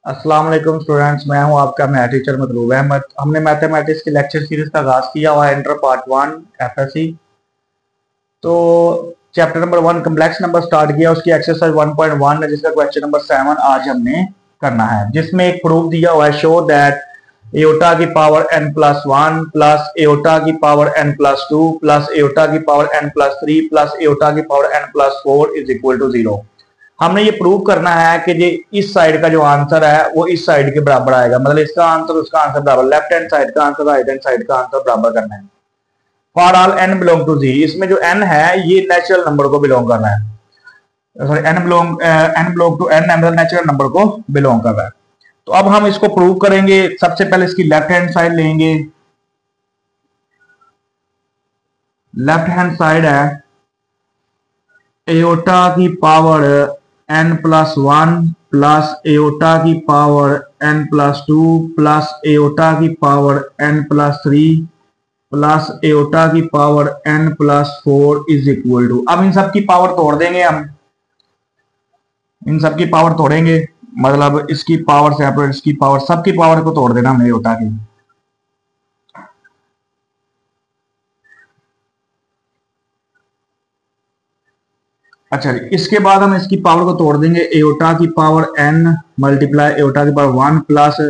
अस्सलाम वालेकुम स्टूडेंट्स, मैं हूं आपका मैथ टीचर मतलूब अहमद। हमने मैथमेटिक्स की लेक्चर सीरीज का आगाज किया हुआ है इंटर पार्ट 1 एफएससी। तो chapter number 1 complex number start किया, उसकी एक्सरसाइज 1.1 है जिसका क्वेश्चन नंबर 7 आज हमने करना है, जिसमें एक प्रूफ दिया हुआ है, शो दैट एओटा की power n plus 1 plus iota की power n plus 2 plus iota की power n plus 3 plus iota की power n plus 4 is equal to 0। हमने ये प्रूव करना है कि ये इस साइड का जो आंसर है वो इस साइड के बराबर आएगा, मतलब इसका आंसर उसका आंसर बराबर, लेफ्ट हैंड साइड का आंसर राइट हैंड साइड का आंसर बराबर करना है। For all n belong to Z, इसमें जो n है ये नेचुरल नंबर को बिलोंग करना है, sorry n belong to n मतलब नेचुरल नंबर को बिलोंग कर रहा है। तो अब हम इसको प्रूव करेंगे। सबसे पहले इसकी लेफ्ट हैंड साइड लेंगे। लेफ्ट हैंड साइड है एओटा की power n plus 1 plus iota की power n plus 2 plus iota की power n plus 3 plus iota की power n plus 4 is equal to. अब इन सब की पावर तोड़ देंगे, हम इन सब की पावर तोड़ेंगे, मतलब इसकी पावर सेपरेट, इसकी पावर, सबकी पावर को तोड़ देना हमने एओटा की। अच्छा, इसके बाद हम इसकी पावर को तोड़ देंगे। एओटा की पावर n मल्टीप्लाई एओटा की पावर 1 प्लस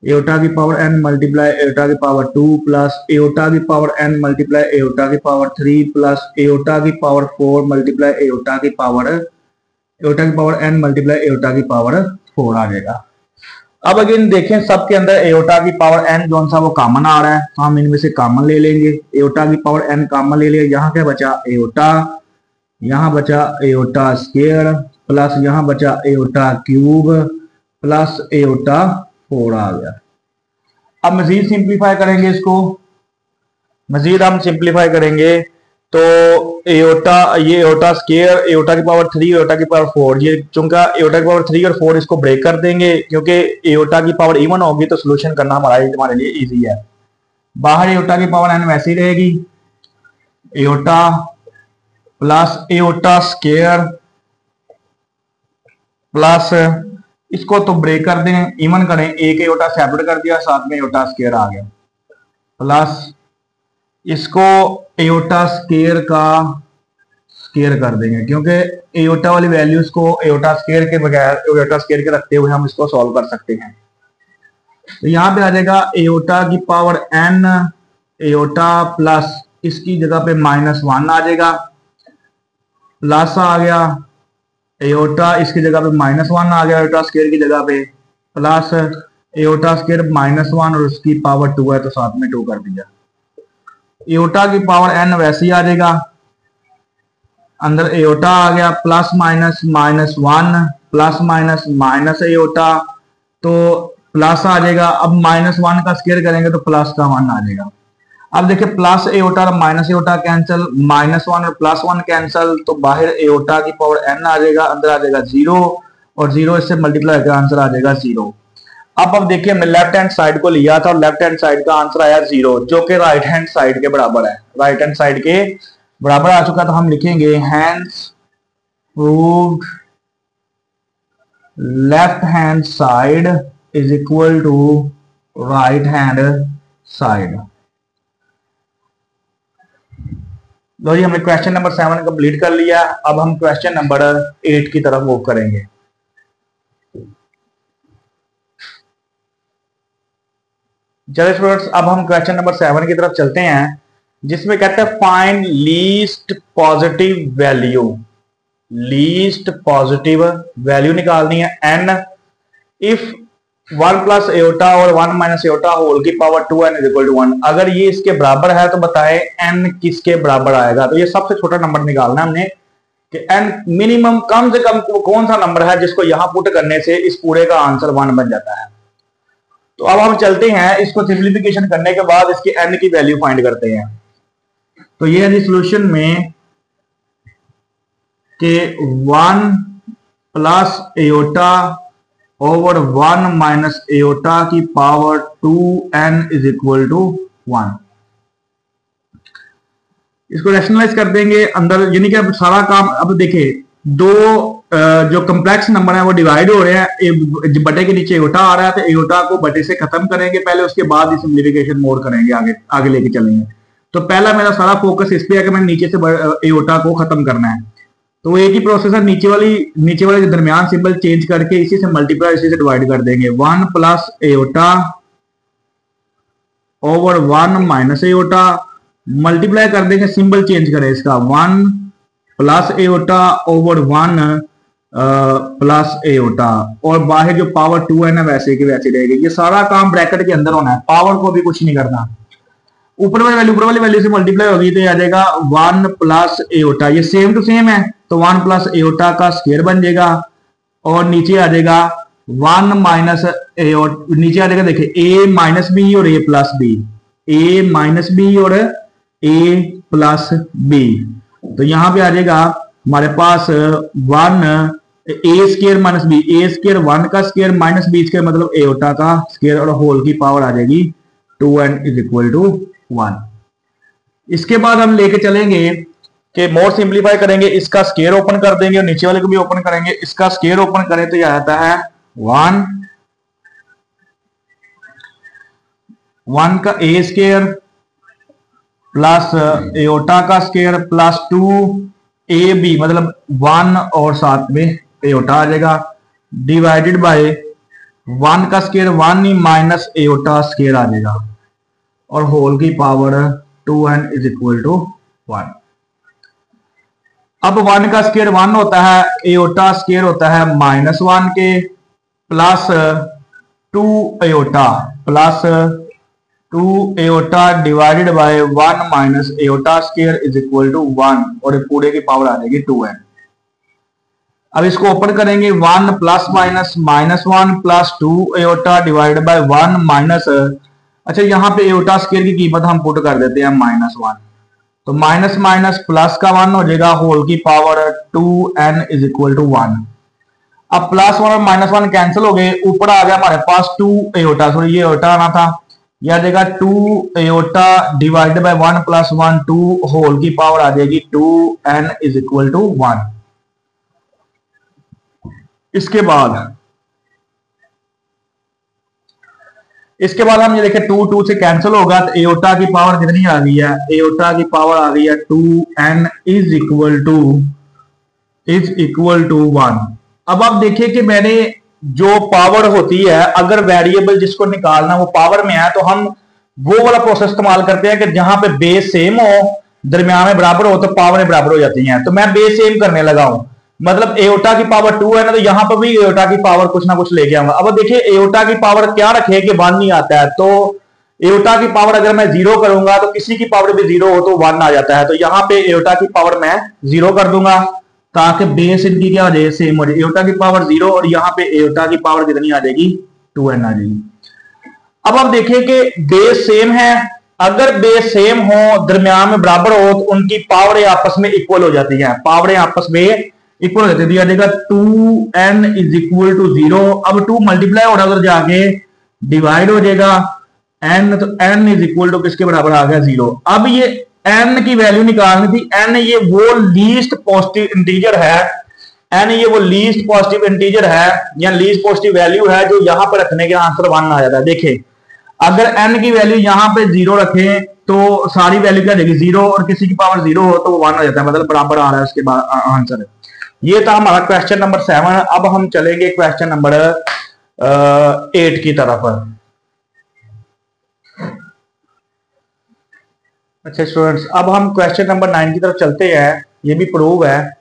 एओटा की पावर n मल्टीप्लाई एओटा की पावर 2 प्लस एओटा की पावर n मल्टीप्लाई एओटा की पावर 3 प्लस एओटा की पावर 4 मल्टीप्लाई एओटा की पावर n मल्टीप्लाई एओटा की पावर 4 आ जाएगा। अब अगेन देखें, सबके अंदर एओटा की पावर n जो सा वो कॉमन आ रहा है, तो हम इनमें से कॉमन ले लेंगे। एओटा की पावर n कॉमन ले लिया, यहाँ क्या बचा एओटा, यहाँ बचा एओटा स्क्वायर प्लस यहाँ बचा एओटा क्यूब प्लस एओटा 4 आ गया। अब मजीद सिंप्लीफाई करेंगे इसको, मजीद हम सिंप्लीफाई करेंगे तो एओटा, ये एओटा स्क्वायर, एओटा की पावर 3, एओटा की पावर 4, ये चूंकि एओटा की पावर 3 और 4 इसको ब्रेक कर देंगे, क्योंकि एओटा की पावर इवन होगी तो सोल्यूशन करना हमारे लिए इजी है। बाहर एओटा की पावर n वैसी रहेगी, aorta plus aorta square plus इसको तो ब्रेक कर दें, इवन करें, एक एओटा सेपरेट कर दिया, साथ में एओटा स्क्वायर आ गया, प्लस इसको एओटा स्क्वायर का स्क्वायर कर देंगे, क्योंकि एओटा वाली वैल्यूज को एओटा स्क्वायर के बगैर, एओटा स्क्वायर के रखते हुए हम इसको सॉल्व कर सकते हैं। तो यहाँ पे आ जाएगा एओटा की पावर n एओटा प्लस इसकी जगह पे -1 आ जाएगा, प्लस आ गया एओटा, इसकी जगह पे -1 आ गया एओटा स्क्वायर की जगह पे, प्लस एओटा स्क्वायर -1 और उसकी पावर 2 है तो साथ में 2 कर दिया। एओटा की पावर n वैसे ही आ जाएगा, अंदर एओटा आ गया, plus minus -1 plus minus minus aorta, तो प्लस आ जाएगा। अब -1 का स्क्वायर करेंगे तो प्लस का 1 आ जाएगा। अब देखिए, प्लस एओटा और माइनस एओटा कैंसिल, -1 और +1 कैंसिल, तो बाहर एओटा की पावर n आ जाएगा, अंदर आ जाएगा 0 और 0 इससे मल्टीप्लाई करके आंसर आ जाएगा 0। अब देखिए, हमने लेफ्ट हैंड साइड को लिया था और लेफ्ट हैंड साइड का आंसर आया 0, जो कि राइट हैंड साइड के बराबर है, राइट हैंड साइड के बराबर आ चुका। तो हम लिखेंगे hence proved left hand side is equal to right hand side. लो जी, हमने क्वेश्चन नंबर 7 कंप्लीट कर लिया। अब हम क्वेश्चन नंबर 8 की तरफ मूव करेंगे। चलिए स्टूडेंट्स, अब हम क्वेश्चन नंबर 7 की तरफ चलते हैं, जिसमें कहते हैं find least positive value. Least positive value निकालनी है n इफ 1 प्लस एओटा और 1 माइनस एओटा होल की power 2n is equal to 1। अगर ये इसके बराबर है तो बताएं n किसके बराबर आएगा। तो ये सबसे छोटा नंबर निकालना है हमने कि n मिनिमम, कम से कम कौन सा नंबर है जिसको यहां पुट करने से इस पूरे का आंसर 1 बन जाता है। तो अब हम चलते हैं, इसको सिंप्लीफिकेशन करने के बाद इसकी n की वैल्यू फाइंड करते हैं। तो ये है सोल्यूशन में कि 1 plus iota over 1 minus iota की power 2n is equal to 1। इसको रैशनलाइज कर देंगे अंदर, यानी कि अब सारा काम, अब देखिए, दो जो कम्प्लेक्स नंबर है वो डिवाइड हो रहे हैं, बटे के नीचे एयोटा आ रहा है, तो एयोटा को बटे से खत्म करेंगे पहले, उसके बाद सिंप्लीफिकेशन मोड करेंगे, आगे आगे लेके चलेंगे। तो पहला मेरा सारा फोकस इस पे है कि मैंने नीचे से एयोटा को खत्म करना है। तो एक ही प्रोसेस है, नीचे वाले के दरमियान सिंबल चेंज करके इसी से मल्टीप्लाई, इसी से डिवाइड कर देंगे। 1 plus aorta over 1 minus aorta, multiply कर देंगे, सिंबल चेंज करें इसका, 1 plus aorta over 1 plus aorta, और बाहर जो पावर 2 है ना वैसे की वैसे रहेगी। ये सारा काम ब्रैकेट के अंदर होना है, पावर को भी कुछ नहीं करना। ऊपर वाली वैल्यू से मल्टीप्लाई होगी तो आ जाएगा 1 प्लस एयोटा, ये सेम टू सेम है तो 1 प्लस एयोटा का स्क्वायर बन जाएगा, और नीचे आ जाएगा 1 माइनस एयोटा, नीचे आ जाएगा देखिए ए माइनस बी और ए प्लस बी, ए माइनस बी और ए प्लस बी। तो यहां पे आ जाएगा हमारे पास 1 ए स्क्वायर माइनस बी, ए स्क्वायर 1 का स्क्वायर माइनस बी स्क्वायर मतलब एयोटा का स्क्वायर, और होल की पावर आ जाएगी 2n इज इक्वल टू 1। इसके बाद हम लेके चलेंगे कि मोर सिंप्लीफाई करेंगे, इसका स्क्वायर ओपन कर देंगे और नीचे वाले को भी ओपन करेंगे। इसका स्क्वायर ओपन करें तो यह आता है 1 का ए स्क्वायर प्लस एयोटा का स्क्वायर प्लस 2 ए बी मतलब 1 और साथ में एयोटा आ जाएगा, डिवाइडेड बाय 1 का स्क्वायर 1 ही माइनस एयोटा स्क्वायर आ जाएगा, और होल की power 2n is equal to 1। अब 1 का स्क्वायर 1 होता है, एयोटा स्क्वायर होता है -1 के, plus 2 iota plus 2 iota divided by 1 minus iota square is equal to 1, और पूरे की पावर आ जाएगी 2n। अब इसको ओपन करेंगे, 1 plus minus -1 plus 2 iota divided by 1 minus, अच्छा यहाँ पे एयोटा स्क्वायर की कीमत हम पुट कर देते हैं -1, तो माइनस माइनस प्लस का 1 हो जाएगा, होल की power 2n is equal to 1। अब प्लस 1 और -1 कैंसिल हो गए, ऊपर आ गया हमारे पास 2 एयोटा, सॉरी ये एयोटा आना था, यह आ जाएगा 2 iota divided by 1 plus 1 2, whole की पावर आ जाएगी 2n इज इक्वल टू 1। इसके बाद हम ये देखें 2 से कैंसिल होगा, तो एयोटा की पावर कितनी आ गई है, एयोटा की पावर आ गई है 2n इज इक्वल टू 1। अब आप देखिए कि मैंने जो पावर होती है, अगर वेरिएबल जिसको निकालना वो पावर में है, तो हम वो वाला प्रोसेस इस्तेमाल करते हैं कि जहां पे बेस सेम हो, दरमियान में बराबर हो, तो पावर बराबर हो जाती हैं। तो मैं बेस सेम करने लगा हूं, मतलब एयोटा की पावर 2 है ना, तो यहां पर भी एयोटा की पावर कुछ ना कुछ लेके आऊंगा। अब देखिए एयोटा की पावर क्या रखे कि 1 नहीं आता है, तो एयोटा की पावर अगर मैं 0 करूंगा तो किसी की पावर भी 0 हो तो 1 आ जाता है, तो यहां पे एयोटा की पावर मैं 0 कर दूंगा ताकि बेस इनकी क्या हो जाए, सेम हो जाए। एयोटा की पावर 0 और यहाँ पे एयोटा की पावर कितनी आ जाएगी, 2n आ जाएगी। अब आप देखिए कि बेस सेम है, अगर बेस सेम हो, दरमियान में बराबर हो, तो उनकी पावरें आपस में इक्वल हो जाती हैं, पावरें आपस में इक्वल हो जाती है। दिया जाएगा 2n इज इक्वल टू 0। अब 2 मल्टीप्लाई हो रहा है उधर जाके डिवाइड हो जाएगा n, तो n इज इक्वल टू किसके बराबर आ गया, 0। अब ये n की वैल्यू निकालनी थी, n ये वो लीस्ट पॉजिटिव इंटीजर है, n ये वो लीस्ट पॉजिटिव इंटीजर है या लीस्ट पॉजिटिव वैल्यू है जो यहां पर रखने के आंसर 1 आ जाता है। देखिए अगर n की वैल्यू यहां पे 0 रखें तो सारी वैल्यू क्या जाएगी, 0, और किसी की पावर 0 हो तो वो 1 हो जाता है, मतलब बराबर आ रहा है उसके बाद आंसर। ये था हमारा क्वेश्चन नंबर 7। अब हम चलेंगे क्वेश्चन नंबर 8 की तरफ। अच्छा स्टूडेंट्स, अब हम क्वेश्चन नंबर 9 की तरफ चलते हैं। ये भी प्रूव है,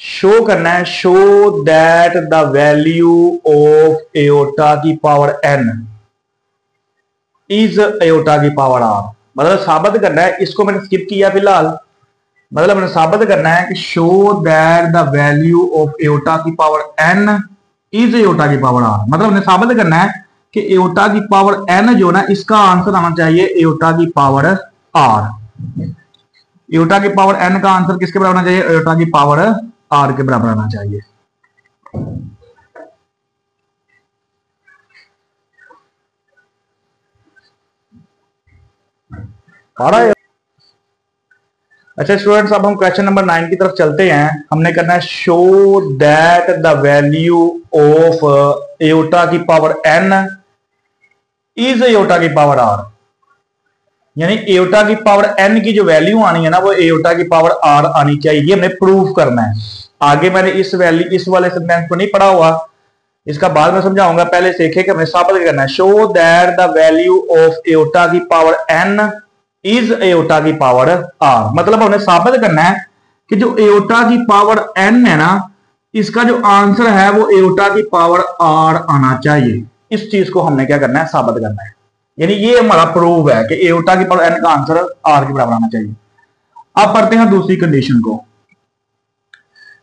शो करना है, show that the value of iota की पावर n इज एयोटा की पावर r, मतलब साबित करना है, इसको मैंने स्किप किया फिलहाल, मतलब मैंने साबित करना है कि show that the value of iota की पावर n इज एयोटा की पावर r, मतलब हमने साबित करना है कि एयोटा की पावर n जो ना, इसका आंसर आना चाहिए एयोटा की पावर r। एयोटा की पावर n का आंसर किसके बराबर आना चाहिए, एयोटा की पावर r के बराबर आना चाहिए। अच्छा अच्छा स्टूडेंट्स, अब हम क्वेश्चन नंबर 9 की तरफ चलते हैं। हमने करना है show that the value of iota की पावर n इज एयोटा की पावर r, यानी एयोटा की पावर n की जो वैल्यू आनी है ना वो एयोटा की पावर r आनी चाहिए। ये हमने प्रूव करना है। आगे मैंने इस वाले सेंटेंस को नहीं पढ़ा हुआ, इसका बाद में समझाऊंगा। पहले देखें कि हमने साबित करना है show that the value of iota की पावर n इज एयोटा की पावर r। मतलब हमने साबित करना है कि जो एयोटा की पावर n है ना, इसका जो आंसर है वो एयोटा की पावर r आना चाहिए। इस चीज को हमने क्या करना है, साबित करना है। यानी ये हमारा प्रूव है कि एयोटा की पावर n का आंसर r के बराबर आना चाहिए। अब पढ़ते हैं दूसरी कंडीशन को।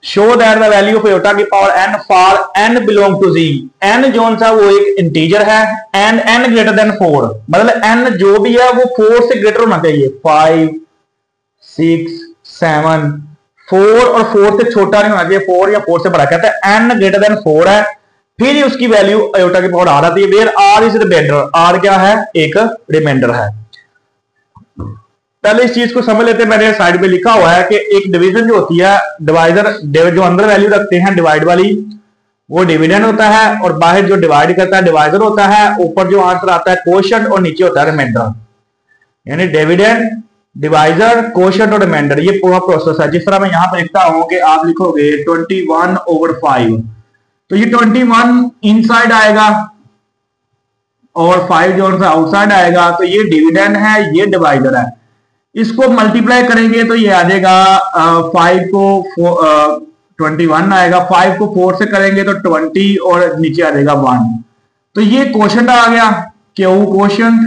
Show that the value of iota की power n for n belong to z। n जो सा वो एक इंटीजर है एंड n ग्रेटर देन 4, मतलब n जो भी है वो 4 से ग्रेटर होना चाहिए। 5 6 7 4 और 4 से छोटा नहीं होना चाहिए, 4 या 4 से बड़ा। कहता है n ग्रेटर देन 4 है, फिर ही उसकी वैल्यू एयोटा की पावर r आती है। Where r is remainder, r क्या है, एक रिमाइंडर है। पहले इस चीज को समझ लेते हैं। मैंने साइड में लिखा हुआ है कि एक डिवीजन जो होती है, डिवाइजर जो अंदर वैल्यू रखते हैं डिवाइड वाली, वो डिविडेंड होता है, और बाहर जो डिवाइड करता है डिवाइजर होता है। ऊपर जो आंसर आता है कोशेंट और नीचे होता है रिमाइंडर। यानी डिविडेंड, डिवाइजर, कोशेंट और रिमाइंडर, ये पूरा प्रोसेस है। जिस तरह मैं यहां पर लिखता हूं कि आप लिखोगे 21/5, तो ये 21 इनसाइड आएगा और 5 जो है आउटसाइड आएगा। तो ये डिविडेंड है, ये डिवाइजर है। इसको मल्टीप्लाई करेंगे तो ये आ जाएगा 5 को 21 आएगा, 5 को 4 से करेंगे तो 20 और नीचे आ जाएगा 1। तो ये कोशेंट आ गया, क्यू कोशेंट,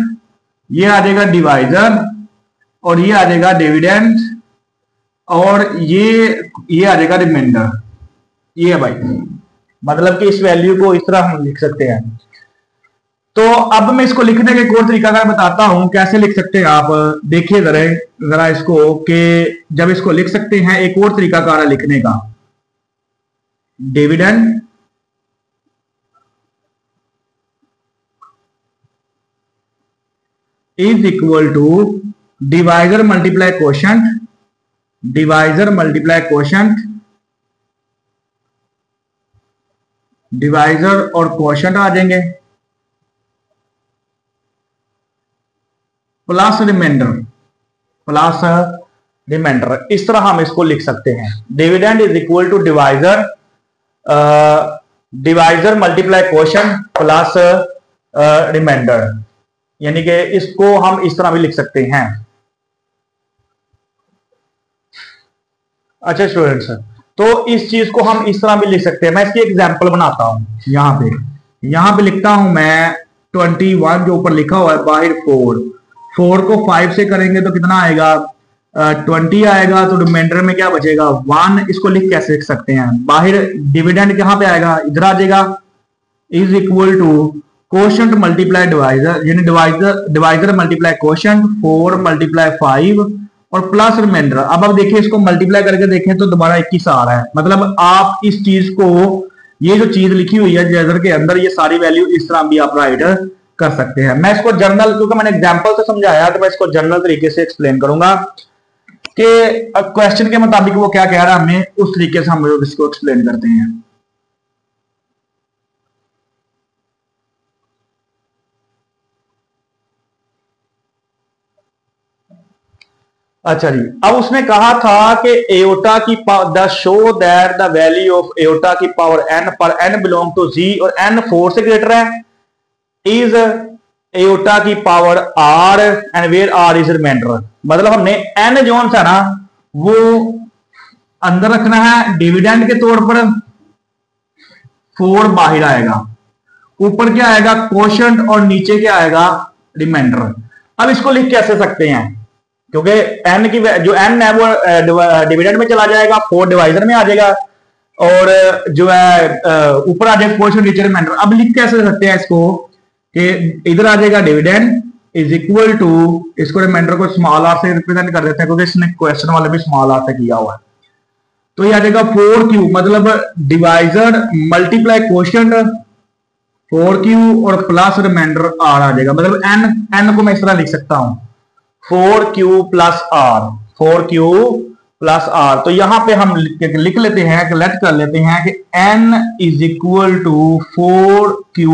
ये आ जाएगा डिवाइजर और ये आ जाएगा डिविडेंड और ये आ जाएगा रिमाइंडर। ये है भाई, मतलब कि इस वैल्यू को इस तरह हम लिख सकते हैं। तो अब मैं इसको लिखने का एक और तरीका बताता हूं, कैसे लिख सकते हैं आप देखिए जरा इसको, कि जब इसको लिख सकते हैं एक और तरीका कार है लिखने का। Dividend is equal to divisor multiply quotient, divisor multiply quotient, divisor और कोशेंट आ जाएंगे, प्लस रिमाइंडर, प्लस रिमाइंडर। इस तरह हम इसको लिख सकते हैं। Dividend is equal to divisor, divisor multiply quotient plus remainder, यानी कि इसको हम इस तरह भी लिख सकते हैं। अच्छा स्टूडेंट्स, तो इस चीज को हम इस तरह भी लिख सकते हैं। मैं इसकी एग्जांपल बनाता हूं। यहां पे लिखता हूं मैं 21 जो ऊपर लिखा हुआ है, बाहर 4 को 5 से करेंगे तो कितना आएगा, 20 आएगा। तो रिमाइंडर में क्या बचेगा, 1। इसको लिख कैसे लिख सकते हैं, बाहर डिविडेंड कहां पे आएगा, इधर आ जाएगा, is equal to quotient multiply divisor, यानी डिवाइजर मल्टीप्लाई कोशेंट, 4 मल्टीप्लाई 5 और प्लस रिमाइंडर। अब आप देखिए इसको मल्टीप्लाई करके देखें तो दोबारा 21 आ रहा है। मतलब आप इस चीज को, ये जो चीज लिखी हुई है जेजर के अंदर, ये सारी वैल्यू इस तरह भी आप राइट कर सकते हैं। मैं इसको जर्नल, क्योंकि मैंने एग्जांपल से समझाया तो मैं इसको जर्नल तरीके से एक्सप्लेन करूंगा कि क्वेश्चन के मुताबिक वो क्या कह रहा है, हमें उस तरीके से हम इसको एक्सप्लेन करते हैं। अच्छा जी, अब उसने कहा था कि एयोटा की the show that the value of iota की पावर n पर n बिलोंग टू z और n 4 से ग्रेटर है, इज एयोटा की power r and where r is remainder. मतलब हमने n जो है ना वो अंदर रखना है डिविडेंड के तौर पर, 4 बाहर आएगा, ऊपर क्या आएगा कोशेंट और नीचे क्या आएगा रिमाइंडर। अब इसको लिख कैसे सकते हैं, क्योंकि n की जो n है वो डिविडेंड में चला जाएगा, 4 डिवाइजर में आ जाएगा और जो है ऊपर आ जाएगा कोशेंट, नीचे रिमाइंडर। अब लिख कैसे सकते हैं इसको कि इधर आ जाएगा डिविडेंड इज इक्वल टू, इसको रिमाइंडर को स्मॉल आर से रिप्रेजेंट कर देते हैं क्योंकि इसने क्वेश्चन वाले भी स्मॉल आर से किया हुआ है। तो ये आ जाएगा 4q, मतलब डिवाइजर मल्टीप्लाई कोशेंट 4q और प्लस रिमाइंडर r आ जाएगा। मतलब n को मैं इस तरह लिख सकता हूं 4q plus r, 4q plus are. तो यहां पे हम लिख लेते हैं कि लेट कर लेते हैं कि n is equal to 4q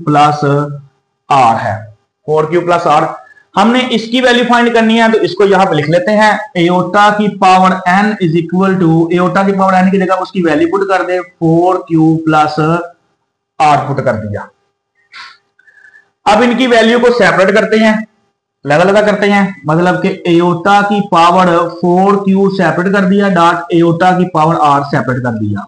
plus r है। 4q प्लस आर हमने इसकी वैल्यू फाइंड करनी है, तो इसको यहां पे लिख लेते हैं एओटा की power n is equal to, iota की पावर n की जगह उसकी वैल्यू पुट कर दे 4q प्लस आर पुट कर दिया। अब इनकी वैल्यू को सेपरेट करते हैं, अलग-अलग करते हैं, मतलब कि एओटा की पावर 4q सेपरेट कर दिया डॉट एओटा की पावर r सेपरेट कर दिया।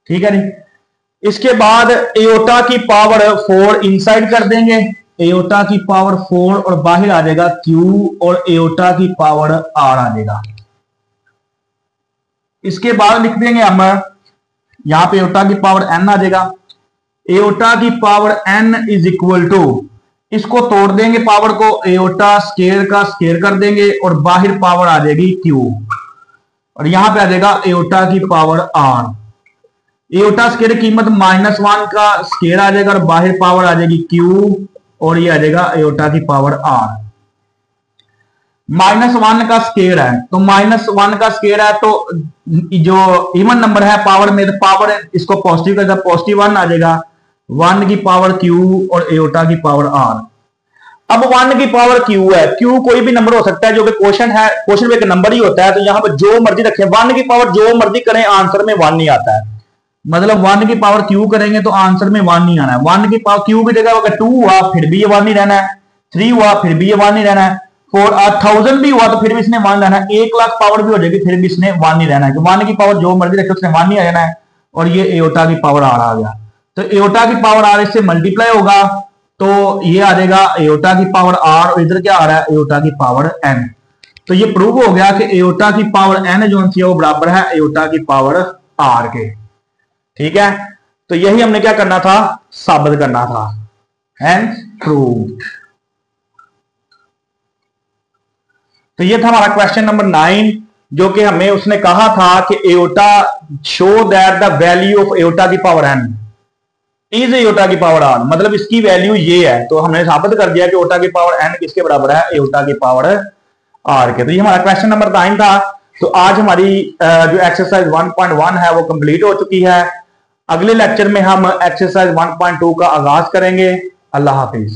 ठीक है जी। इसके बाद एओटा की पावर 4 इनसाइड कर देंगे, एओटा की पावर 4 और बाहर आ जाएगा q और एओटा की पावर r आ जाएगा। इसके बाद लिख देंगे हम यहां पे एओटा की पावर n आ जाएगा। एओटा की power n is equal to, इसको तोड़ देंगे पावर को, एओटा स्केयर का स्केयर कर देंगे और बाहर पावर आ जाएगी q और यहां पे आ जाएगा एओटा की पावर r। एओटा स्केयर की कीमत -1 का स्केयर आ जाएगा और बाहर पावर आ जाएगी q और ये आ जाएगा एओटा की पावर r। -1 का स्केयर है तो -1 का स्केयर है तो जो इवन नंबर है पावर में, तो पावर इसको पॉजिटिव कर, पॉजिटिव 1 आ जाएगा, 1 की पावर q और एओटा की पावर r। अब 1 की पावर q है, q कोई भी नंबर हो सकता है जो कि क्वेश्चन है, क्वेश्चन में एक नंबर ही होता है, तो यहां पर जो मर्जी रखें, 1 की पावर जो मर्जी करें आंसर में 1 नहीं आता है। मतलब 1 की पावर q करेंगे तो आंसर में 1 नहीं आना है। 1 की पावर q की जगह अगर 2 हुआ फिर भी ये 1 नहीं रहना है, 3 हुआ फिर भी ये 1 नहीं रहना है, 4000 भी हुआ तो फिर भी इसने 1 रहना है, 1 लाख पावर भी हो जाएगी फिर भी इसने 1 नहीं रहना है। 1 की पावर जो मर्जी रखे उसने 1 नहीं आ जाना है और ये एओटा की पावर r आ गया। तो एओटा की पावर r इससे मल्टीप्लाई होगा तो ये आ जाएगा एओटा की पावर r और इधर क्या आ रहा है एओटा की पावर n। तो ये प्रूव हो गया कि एओटा की पावर n जो है वो बराबर है एओटा की पावर r के। ठीक है, तो यही हमने क्या करना था, साबित करना था, हेंस प्रूव्ड। तो ये था हमारा क्वेश्चन नंबर 9, जो कि हमें उसने कहा था कि aorta show that the value of aorta की पावर n इज एओटा की पावर r, मतलब इसकी वैल्यू ये है। तो हमने साबित कर दिया कि एओटा की पावर n किसके बराबर है, एओटा की पावर r के। तो ये हमारा क्वेश्चन नंबर 9 था। तो आज हमारी जो एक्सरसाइज 1.1 है वो कंप्लीट हो चुकी है। अगले लेक्चर में हम एक्सरसाइज 1.2 का आगाज करेंगे। अल्लाह हाफिज।